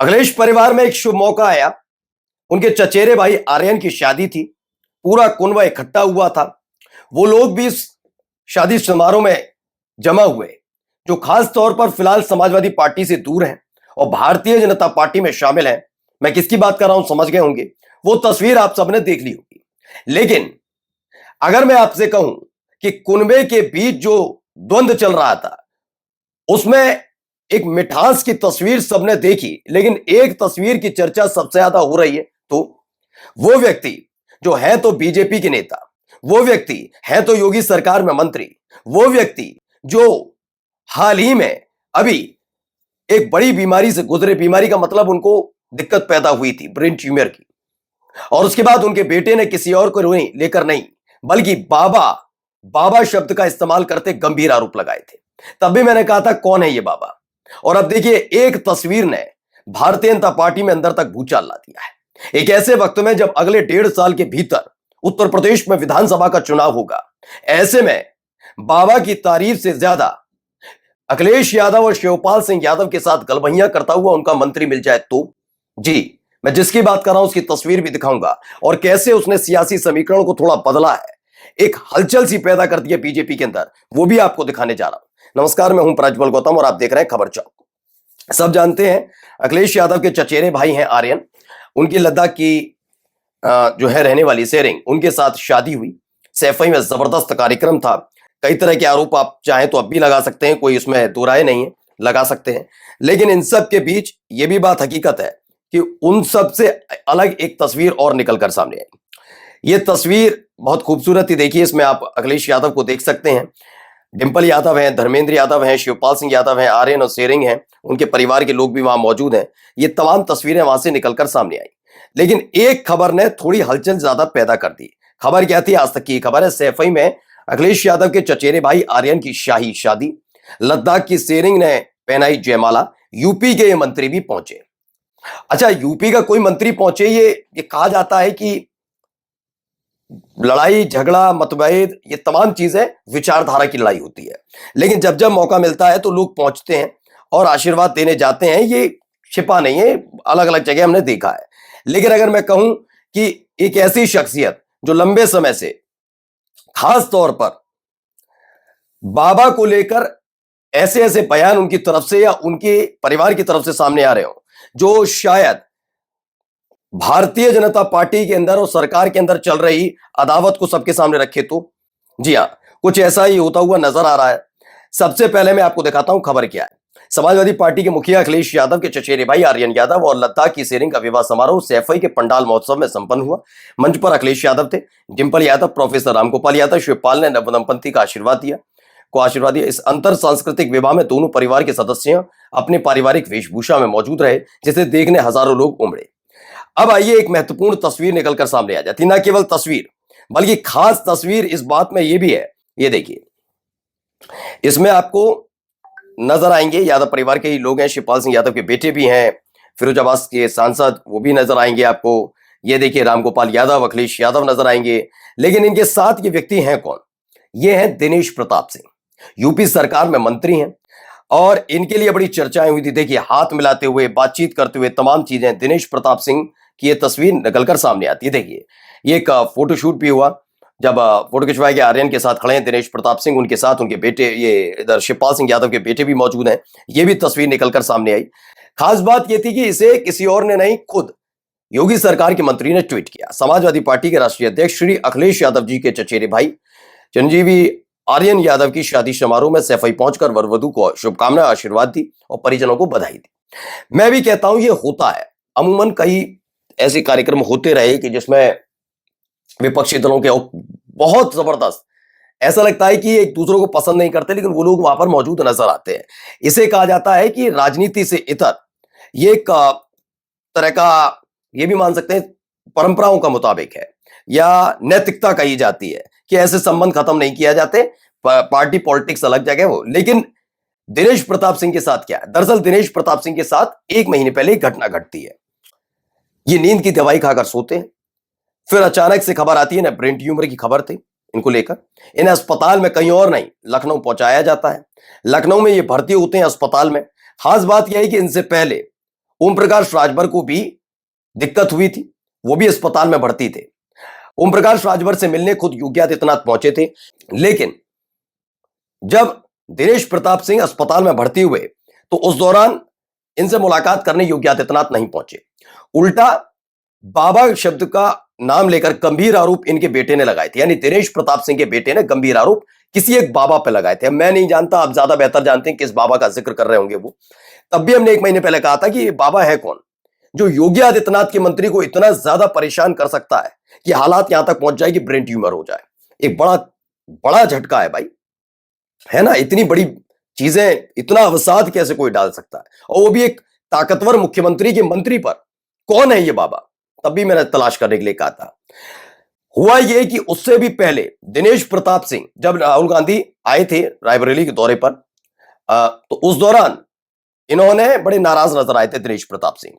अखिलेश परिवार में एक शुभ मौका आया। उनके चचेरे भाई आर्यन की शादी थी। पूरा कुनबा इकट्ठा हुआ था। वो लोग भी इस शादी समारोह में जमा हुए, जो खास तौर पर फिलहाल समाजवादी पार्टी से दूर हैं और भारतीय जनता पार्टी में शामिल हैं। मैं किसकी बात कर रहा हूं समझ गए होंगे। वो तस्वीर आप सबने देख ली होगी। लेकिन अगर मैं आपसे कहूं कि कुनबे के बीच जो द्वंद्व चल रहा था, उसमें एक मिठास की तस्वीर सबने देखी, लेकिन एक तस्वीर की चर्चा सबसे ज्यादा हो रही है। तो वो व्यक्ति जो है तो बीजेपी के नेता, वो व्यक्ति है तो योगी सरकार में मंत्री, वो व्यक्ति जो हाल ही में अभी एक बड़ी बीमारी से गुजरे। बीमारी का मतलब उनको दिक्कत पैदा हुई थी ब्रेन ट्यूमर की, और उसके बाद उनके बेटे ने किसी और को लेकर नहीं बल्कि बाबा बाबा शब्द का इस्तेमाल करते गंभीर आरोप लगाए थे। तब भी मैंने कहा था कौन है ये बाबा, और अब देखिए एक तस्वीर ने भारतीय जनता पार्टी में अंदर तक भूचाल ला दिया है। एक ऐसे वक्त में जब अगले 1.5 साल के भीतर उत्तर प्रदेश में विधानसभा का चुनाव होगा, ऐसे में बाबा की तारीफ से ज्यादा अखिलेश यादव और शिवपाल सिंह यादव के साथ गलबहियां करता हुआ उनका मंत्री मिल जाए तो जी, मैं जिसकी बात कर रहा हूं उसकी तस्वीर भी दिखाऊंगा और कैसे उसने सियासी समीकरण को थोड़ा बदला है, एक हलचल सी पैदा कर दी है बीजेपी के अंदर, वो भी आपको दिखाने जा रहा हूं। नमस्कार, मैं हूं प्रज्वल गौतम और आप देख रहे हैं खबर चौक। सब जानते हैं अखिलेश यादव के चचेरे भाई हैं आर्यन। उनकी लद्दाख की जो है रहने वाली सेरिंग, उनके साथ शादी हुई। सैफई में जबरदस्त कार्यक्रम था। कई तरह के आरोप आप चाहें तो अब भी लगा सकते हैं, कोई इसमें दो राय नहीं है, लगा सकते हैं। लेकिन इन सब के बीच ये भी बात हकीकत है कि उन सब से अलग एक तस्वीर और निकलकर सामने आई। ये तस्वीर बहुत खूबसूरत थी। देखिए, इसमें आप अखिलेश यादव को देख सकते हैं, डिंपल यादव हैं, धर्मेंद्र यादव हैं, शिवपाल सिंह यादव हैं, आर्यन और सेरिंग हैं, उनके परिवार के लोग भी वहां मौजूद हैं। ये तमाम तस्वीरें वहां से निकलकर सामने आई। लेकिन एक खबर ने थोड़ी हलचल ज्यादा पैदा कर दी। खबर क्या थी? आज तक की खबर है, सैफई में अखिलेश यादव के चचेरे भाई आर्यन की शाही शादी, लद्दाख की सेरिंग ने पहनाई जयमाला, यूपी के ये मंत्री भी पहुंचे। अच्छा, यूपी का कोई मंत्री पहुंचे, ये कहा जाता है कि लड़ाई झगड़ा मतभेद ये तमाम चीजें विचारधारा की लड़ाई होती है। लेकिन जब जब मौका मिलता है तो लोग पहुंचते हैं और आशीर्वाद देने जाते हैं, ये छिपा नहीं है, अलग अलग जगह हमने देखा है। लेकिन अगर मैं कहूं कि एक ऐसी शख्सियत जो लंबे समय से खास तौर पर बाबा को लेकर ऐसे ऐसे बयान उनकी तरफ से या उनके परिवार की तरफ से सामने आ रहे हो, जो शायद भारतीय जनता पार्टी के अंदर और सरकार के अंदर चल रही अदावत को सबके सामने रखे, तो जी हां, कुछ ऐसा ही होता हुआ नजर आ रहा है। सबसे पहले मैं आपको दिखाता हूं खबर क्या है। समाजवादी पार्टी के मुखिया अखिलेश यादव के चचेरे भाई आर्यन यादव और लद्दाख की सेरिंग का विवाह समारोह सैफई के पंडाल महोत्सव में संपन्न हुआ। मंच पर अखिलेश यादव थे, डिंपल यादव, प्रोफेसर रामगोपाल यादव, शिवपाल ने नवदंपति का आशीर्वाद दिया। इस अंतर सांस्कृतिक विवाह में दोनों परिवार के सदस्य अपने पारिवारिक वेशभूषा में मौजूद रहे, जिसे देखने हजारों लोग उमड़े। अब आइए एक महत्वपूर्ण तस्वीर निकलकर सामने आ जाती, ना केवल तस्वीर बल्कि खास तस्वीर इस बात में यह भी है। ये देखिए, इसमें आपको नजर आएंगे यादव परिवार के ही लोग हैं, शिवपाल सिंह यादव के बेटे भी हैं, फिरोजाबाद के सांसद वो भी नजर आएंगे आपको। ये देखिए, रामगोपाल यादव, अखिलेश यादव नजर आएंगे। लेकिन इनके साथ ये व्यक्ति हैं कौन? ये हैं दिनेश प्रताप सिंह, यूपी सरकार में मंत्री हैं और इनके लिए बड़ी चर्चाएं हुई थी। देखिए, हाथ मिलाते हुए, बातचीत करते हुए, तमाम चीजें। दिनेश प्रताप सिंह की ये तस्वीर निकलकर सामने आती है। देखिए, ये एक फोटोशूट भी हुआ, जब फोटो खिंचवाए गए। आर्यन के साथ खड़े हैं दिनेश प्रताप सिंह, उनके साथ उनके बेटे, ये इधर शिवपाल सिंह यादव के बेटे भी मौजूद हैं। ये भी तस्वीर निकलकर सामने आई। खास बात यह थी कि इसे किसी और ने नहीं, खुद योगी सरकार के मंत्री ने ट्वीट किया। समाजवादी पार्टी के राष्ट्रीय अध्यक्ष श्री अखिलेश यादव जी के चचेरे भाई चिरंजीवी आर्यन यादव की शादी समारोह में सैफई पहुंचकर वर वधू को शुभकामनाएं, आशीर्वाद दी और परिजनों को बधाई दी। मैं भी कहता हूं ये होता है, अमूमन कई ऐसे कार्यक्रम होते रहे कि जिसमें विपक्षी दलों के बहुत जबरदस्त, ऐसा लगता है कि एक दूसरों को पसंद नहीं करते, लेकिन वो लोग वहां पर मौजूद नजर आते हैं। इसे कहा जाता है कि राजनीति से इतर, ये एक तरह का, ये भी मान सकते हैं परंपराओं का मुताबिक है या नैतिकता कही जाती है कि ऐसे संबंध खत्म नहीं किया जाते। पार्टी पॉलिटिक्स अलग जगह हो। लेकिन दिनेश प्रताप सिंह के साथ क्या है? दरअसल दिनेश प्रताप सिंह के साथ 1 महीने पहले एक घटना घटती है। ये नींद की दवाई खाकर सोते हैं, फिर अचानक से खबर आती है, ना ब्रेन ट्यूमर की खबर थी इनको लेकर। इन्हें अस्पताल में कहीं और नहीं, लखनऊ पहुंचाया जाता है। लखनऊ में ये भर्ती होते हैं अस्पताल में। खास बात यह है कि इनसे पहले ओम प्रकाश राजभर को भी दिक्कत हुई थी, वो भी अस्पताल में भर्ती थे। ओम प्रकाश राजभर से मिलने खुद योगी आदित्यनाथ पहुंचे थे, लेकिन जब दिनेश प्रताप सिंह अस्पताल में भर्ती हुए तो उस दौरान इनसे मुलाकात करने योगी आदित्यनाथ नहीं पहुंचे। उल्टा बाबा शब्द का नाम लेकर गंभीर आरोप इनके बेटे ने लगाए थे, यानी दिनेश प्रताप सिंह के बेटे ने गंभीर आरोप किसी एक बाबा पे लगाए थे। मैं नहीं जानता, आप ज्यादा बेहतर जानते हैं किस बाबा का जिक्र कर रहे होंगे वो। तब भी हमने 1 महीने पहले कहा था कि ये बाबा है कौन जो योगी आदित्यनाथ के मंत्री को इतना ज्यादा परेशान कर सकता है कि हालात यहां तक पहुंच जाए कि ब्रेन ट्यूमर हो जाए। एक बड़ा बड़ा झटका है भाई, है ना। इतनी बड़ी चीजें, इतना अवसाद कैसे कोई डाल सकता है, और वो भी एक ताकतवर मुख्यमंत्री के मंत्री पर। कौन है ये बाबा? तब भी मैंने तलाश करने के लिए कहा था। हुआ ये कि उससे भी पहले दिनेश प्रताप सिंह, जब राहुल गांधी आए थे रायबरेली के दौरे पर, तो उस दौरान इन्होंने बड़े नाराज नजर आए थे दिनेश प्रताप सिंह।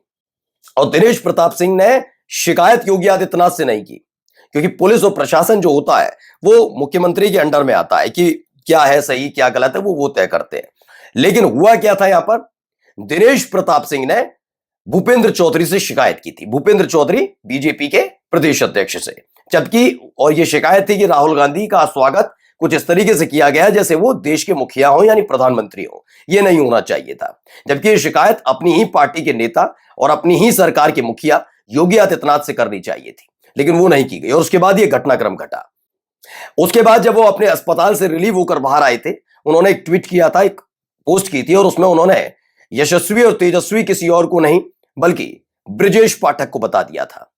और दिनेश प्रताप सिंह ने शिकायत योगी आदित्यनाथ से नहीं की, क्योंकि पुलिस और प्रशासन जो होता है वो मुख्यमंत्री के अंडर में आता है कि क्या है सही क्या गलत है वो तय करते हैं। लेकिन हुआ क्या था यहां पर, दिनेश प्रताप सिंह ने भूपेंद्र चौधरी से शिकायत की थी, भूपेंद्र चौधरी बीजेपी के प्रदेश अध्यक्ष से। जबकि और यह शिकायत थी कि राहुल गांधी का स्वागत कुछ इस तरीके से किया गया जैसे वो देश के मुखिया हो यानी प्रधानमंत्री हो, यह नहीं होना चाहिए था। जबकि यह शिकायत अपनी ही पार्टी के नेता और अपनी ही सरकार के मुखिया योगी आदित्यनाथ से करनी चाहिए थी, लेकिन वो नहीं की गई। और उसके बाद यह घटनाक्रम घटा। उसके बाद जब वो अपने अस्पताल से रिलीव होकर बाहर आए थे, उन्होंने एक ट्वीट किया था, एक पोस्ट की थी, और उसमें उन्होंने यशस्वी और तेजस्वी किसी और को नहीं बल्कि ब्रिजेश पाठक को बता दिया था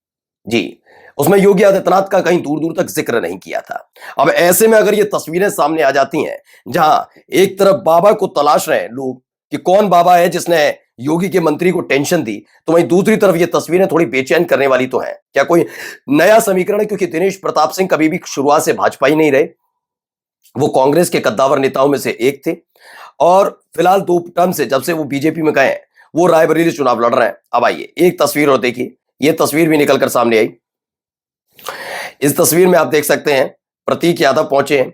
जी। उसमें योगी आदित्यनाथ का कहीं दूर दूर तक जिक्र नहीं किया था। अब ऐसे में अगर ये तस्वीरें सामने आ जाती हैं जहां एक तरफ बाबा को तलाश रहे हैं लोग कि कौन बाबा है जिसने योगी के मंत्री को टेंशन दी, तो वहीं दूसरी तरफ ये तस्वीरें थोड़ी बेचैन करने वाली तो हैं। क्या कोई नया समीकरण है? क्योंकि दिनेश प्रताप सिंह कभी भी शुरुआत से भाजपा ही नहीं रहे, वो कांग्रेस के कद्दावर नेताओं में से एक थे, और फिलहाल 2 टर्म से जब से वो बीजेपी में गए वो रायबरेली चुनाव लड़ रहे हैं। अब आइए एक तस्वीर और देखिए, ये तस्वीर भी निकलकर सामने आई। इस तस्वीर में आप देख सकते हैं प्रतीक यादव पहुंचे हैं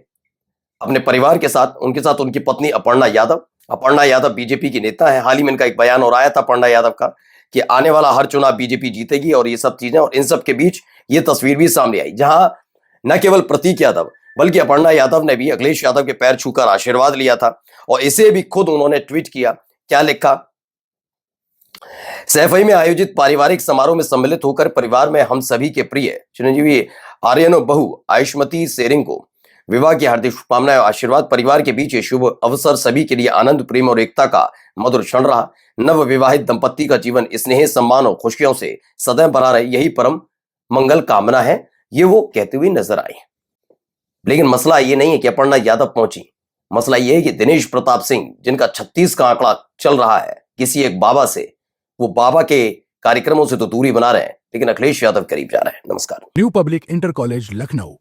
अपने परिवार के साथ, उनके साथ उनकी पत्नी अपर्णा यादव। अपर्णा यादव बीजेपी की नेता है। हाल ही में इनका एक बयान और आया था अपर्णा यादव का कि आने वाला हर चुनाव बीजेपी जीतेगी और ये सब चीजें। और इन सब के बीच ये तस्वीर भी सामने आई जहां न केवल प्रतीक यादव बल्कि अपर्णा यादव ने भी अखिलेश यादव के पैर छूकर आशीर्वाद लिया था, और इसे भी खुद उन्होंने ट्वीट किया। क्या लिखा? सैफई में आयोजित पारिवारिक समारोह में सम्मिलित होकर परिवार में हम सभी के प्रिय चिरंजीवी आर्यन और बहू आयुष्मती सेरिंग को विवाह की हार्दिक शुभकामनाएं और आशीर्वाद। परिवार के बीच ये शुभ अवसर सभी के लिए आनंद, प्रेम और एकता का मधुर क्षण रहा। नव विवाहित दंपत्ति का जीवन स्नेह, सम्मान और खुशियों से सदैव भरा रहे, यही परम मंगल कामना है, ये वो कहते हुए नजर आए। लेकिन मसला ये नहीं है कि अपर्णा यादव पहुंची, मसला ये है कि दिनेश प्रताप सिंह जिनका 36 का आंकड़ा चल रहा है किसी एक बाबा से, वो बाबा के कार्यक्रमों से तो दूरी बना रहे हैं, लेकिन अखिलेश यादव करीब जा रहे हैं। नमस्कार। New public inter college Lucknow,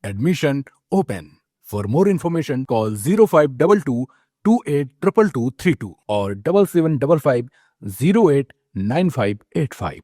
admission open. For more information call 0522 282232 और 7755 089585।